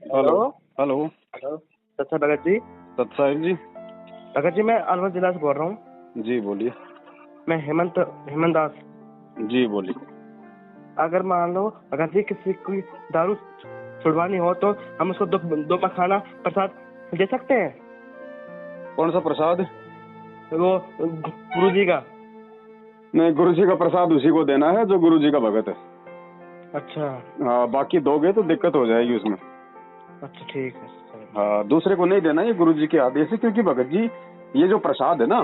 Hello hello hello सत्सा Bhagat ji. सत साहिब जी। भगत जी, मैं अलवर जिला से बोल रहा हूँ। जी बोलिए। मैं हेमंत दास। जी बोलिए। अगर मान लो भगत जी किसी कोई दारू छुड़वानी हो तो हम उसको दो मखाना प्रसाद दे सकते हैं। कौन सा प्रसाद? वो गुरु जी का। नहीं, गुरु जी का प्रसाद उसी को देना है जो गुरु जी का भगत है। अच्छा। हाँ, बाकी दोगे तो दिक्कत हो जाएगी उसमें। अच्छा ठीक है। हाँ, दूसरे को नहीं देना, ये गुरु जी के आदेश है। क्योंकि भगत जी, ये जो प्रसाद है ना,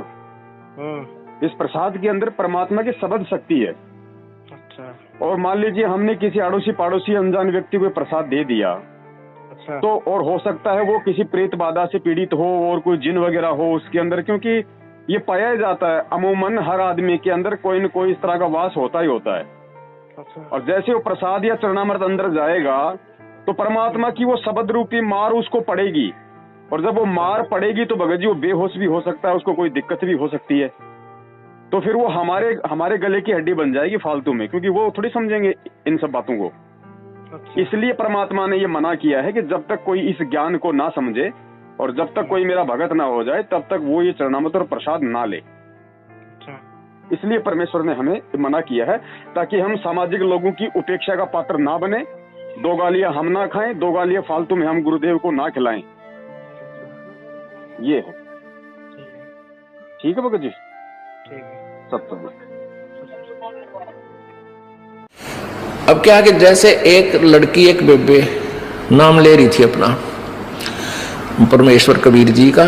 इस प्रसाद के अंदर परमात्मा की शब्द शक्ति है। अच्छा। और मान लीजिए हमने किसी अड़ोसी पड़ोसी अनजान व्यक्ति को प्रसाद दे दिया, अच्छा, तो और हो सकता है वो किसी प्रेत बाधा से पीड़ित हो और कोई जिन वगैरह हो उसके अंदर। क्योंकि ये पाया जाता है अमूमन हर आदमी के अंदर कोई न कोई इस तरह का वास होता ही होता है। अच्छा। और जैसे वो प्रसाद या चरणामृत अंदर जाएगा तो परमात्मा की वो शब्द रूपी मार उसको पड़ेगी। और जब वो मार पड़ेगी तो भगत जी वो बेहोश भी हो सकता है, उसको कोई दिक्कत भी हो सकती है। तो फिर वो हमारे गले की हड्डी बन जाएगी फालतू में, क्योंकि वो थोड़ी समझेंगे इन सब बातों को। अच्छा। इसलिए परमात्मा ने ये मना किया है कि जब तक कोई इस ज्ञान को ना समझे और जब तक कोई मेरा भगत ना हो जाए तब तक वो ये चरणामृत और प्रसाद ना ले। अच्छा। इसलिए परमेश्वर ने हमें मना किया है, ताकि हम सामाजिक लोगों की उपेक्षा का पात्र ना बने। दो गालियां हम ना खाएं, दो गालियां फालतू में हम गुरुदेव को ना खिलाएं। ये है। ठीक है भगत जी। ठीक है। सत्संग। अब क्या कि जैसे एक लड़की एक बेबे नाम ले रही थी अपना परमेश्वर कबीर जी का,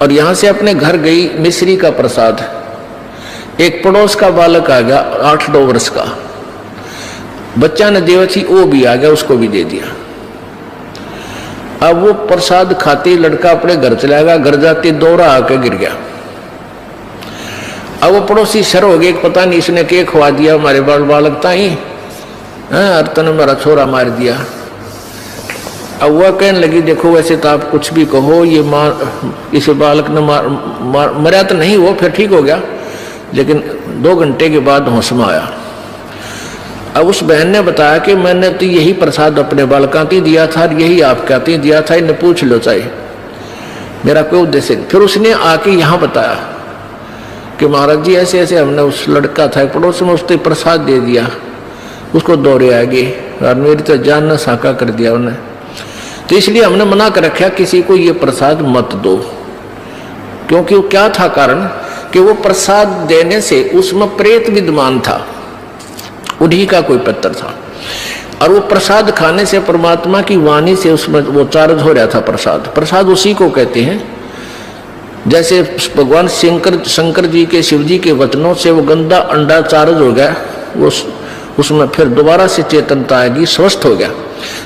और यहां से अपने घर गई मिश्री का प्रसाद। एक पड़ोस का बालक आ गया 8-9 वर्ष का, बच्चा ने देवथी वो भी आ गया, उसको भी दे दिया। अब वो प्रसाद खाते लड़का अपने घर चला गया, घर जाते दौरा आके गिर गया। अब वो पड़ोसी सर हो गए, पता नहीं इसने क्या खवा दिया हमारे बालक ताई, अर्तन मेरा छोरा मार दिया। अब वह कहने लगी देखो वैसे तो आप कुछ भी कहो, ये इस बालक ने मरा तो नहीं, वो फिर ठीक हो गया, लेकिन 2 घंटे के बाद होश में आया। अब उस बहन ने बताया कि मैंने तो यही प्रसाद अपने बालकों को दिया था, यही आप कहते दिया था, इन्हें पूछ लो चाहे मेरा कोई उद्देश्य। फिर उसने आके यहाँ बताया कि महाराज जी ऐसे ऐसे हमने उस लड़का था पड़ोस में, उसने प्रसाद दे दिया, उसको दौड़े आ गए और मेरी तो जान न साका कर दिया उन्हें। तो इसलिए हमने मना कर रखा किसी को ये प्रसाद मत दो। क्योंकि वो क्या था कारण कि वो प्रसाद देने से उसमें प्रेत विद्यमान था, उन्हीं का कोई पत्थर था, और वो प्रसाद खाने से परमात्मा की वाणी से उसमें वो चार्ज हो रहा था। प्रसाद उसी को कहते हैं। जैसे भगवान शंकर जी के शिव जी के वचनों से वो गंदा अंडा चार्ज हो गया, वो उसमें फिर दोबारा से चेतनता आएगी, स्वस्थ हो गया।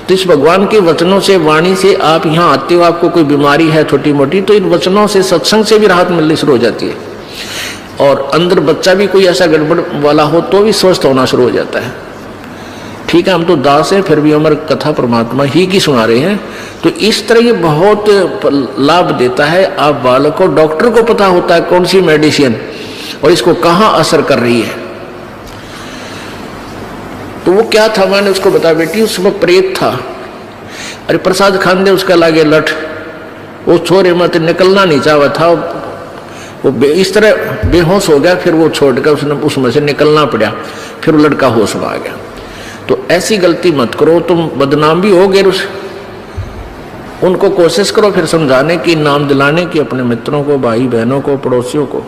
तो इस भगवान के वचनों से वाणी से आप यहाँ आते हो, आपको कोई बीमारी है छोटी मोटी, तो इन वचनों से सत्संग से भी राहत मिलनी शुरू हो जाती है। और अंदर बच्चा भी कोई ऐसा गड़बड़ वाला हो तो भी स्वस्थ होना शुरू हो जाता है। ठीक है, हम तो दास हैं, फिर भी हमारी कथा परमात्मा ही की सुना रहे हैं। तो इस तरह ये बहुत लाभ देता है। आप बालक को, डॉक्टर को पता होता है कौन सी मेडिसिन और इसको कहाँ असर कर रही है। तो वो क्या था, मैंने उसको बताया बेटी उसमें प्रेत था। अरे प्रसाद खान दे उसका लागे लठ, वो छोरे मत निकलना नहीं चाहा था, वो इस तरह बेहोश हो गया। फिर वो छोड़कर उसने उसमें से निकलना पड़ा, फिर वो लड़का होश में आ गया। तो ऐसी गलती मत करो, तुम बदनाम भी हो गए। उनको कोशिश करो फिर समझाने की, नाम दिलाने की अपने मित्रों को, भाई बहनों को, पड़ोसियों को।